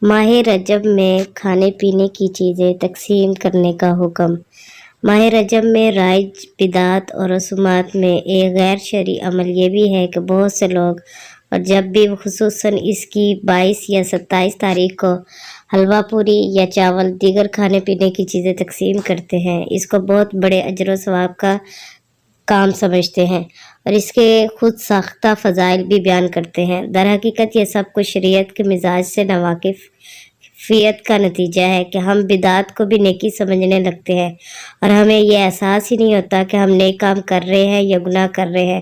ماہ رجب میں کھانے پینے کی چیزیں تقسیم کرنے کا حکم۔ ماہ رجب میں رائج بدعات اور رسومات میں ایک غیر شرعی عمل یہ بھی ہے کہ بہت سے لوگ اور جب بھی خصوصاً اس کی 22 یا 27 تاریخ کو حلوہ پوری یا چاول دیگر کھانے پینے کی چیزیں تقسیم کرتے ہیں۔ اس کو بہت بڑے اجر و ثواب کا کام سمجھتے ہیں اور اس کے خود ساختہ فضائل بھی بیان کرتے ہیں۔ در حقیقت یہ سب کچھ شریعت کے مزاج سے ناواقفیت کا نتیجہ ہے کہ ہم بدعات کو بھی نیکی سمجھنے لگتے ہیں اور ہمیں یہ احساس ہی نہیں ہوتا کہ ہم نیک کام کر رہے ہیں یا گناہ کر رہے ہیں۔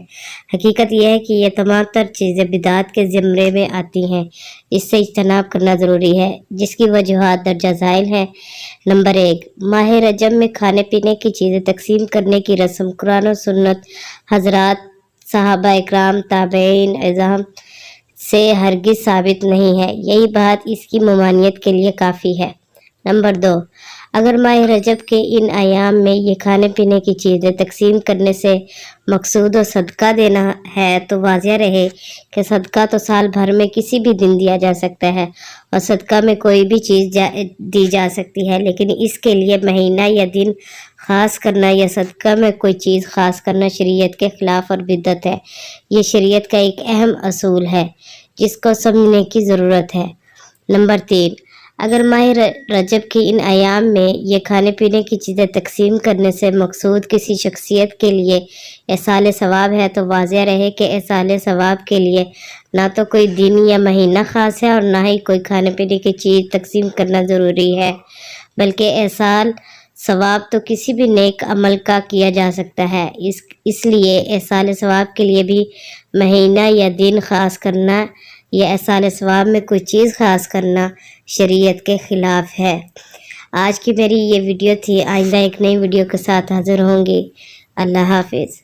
حقیقت یہ ہے کہ یہ تمام تر چیزیں بدعات کے زمرے میں آتی ہیں۔ اس سے اجتناب کرنا ضروری ہے، جس کی وجوہات درجہ ذیل ہیں۔ نمبر 1، ماہ رجب میں کھانے پینے کی چیزیں تقسیم کرنے کی رسم قرآن و سنت حضرات صحابہ اکرام تابعین اعظام سے ہرگز ثابت نہیں ہے۔ یہی بات اس کی ممانعت کے لیے کافی ہے۔ نمبر 2، اگر ماہ رجب کے ان ایام میں یہ کھانے پینے کی چیزیں تقسیم کرنے سے مقصود و صدقہ دینا ہے تو واضح رہے کہ صدقہ تو سال بھر میں کسی بھی دن دیا جا سکتا ہے اور صدقہ میں کوئی بھی چیز دی جا سکتی ہے، لیکن اس کے لیے مہینہ یا دن خاص کرنا یا صدقہ میں کوئی چیز خاص کرنا شریعت کے خلاف اور بدعت ہے۔ یہ شریعت کا ایک اہم اصول ہے جس کو سمجھنے کی ضرورت ہے۔ نمبر 3، اگر ماہ رجب کے ان ایام میں یہ کھانے پینے کی چیزیں تقسیم کرنے سے مقصود کسی شخصیت کے لیے ایصال ثواب ہے تو واضح رہے کہ ایصال ثواب کے لیے نہ تو کوئی دن یا مہینہ خاص ہے اور نہ ہی کوئی کھانے پینے کی چیز تقسیم کرنا ضروری ہے، بلکہ ایصال ثواب تو کسی بھی نیک عمل کا کیا جا سکتا ہے۔ اس لیے ایصال ثواب کے لیے بھی مہینہ یا دن خاص کرنا یا ایصال ثواب میں کوئی چیز خاص کرنا شریعت کے خلاف ہے۔ آج کی میری یہ ویڈیو تھی، آئندہ ایک نئی ویڈیو کے ساتھ حاضر ہوں گی۔ اللہ حافظ۔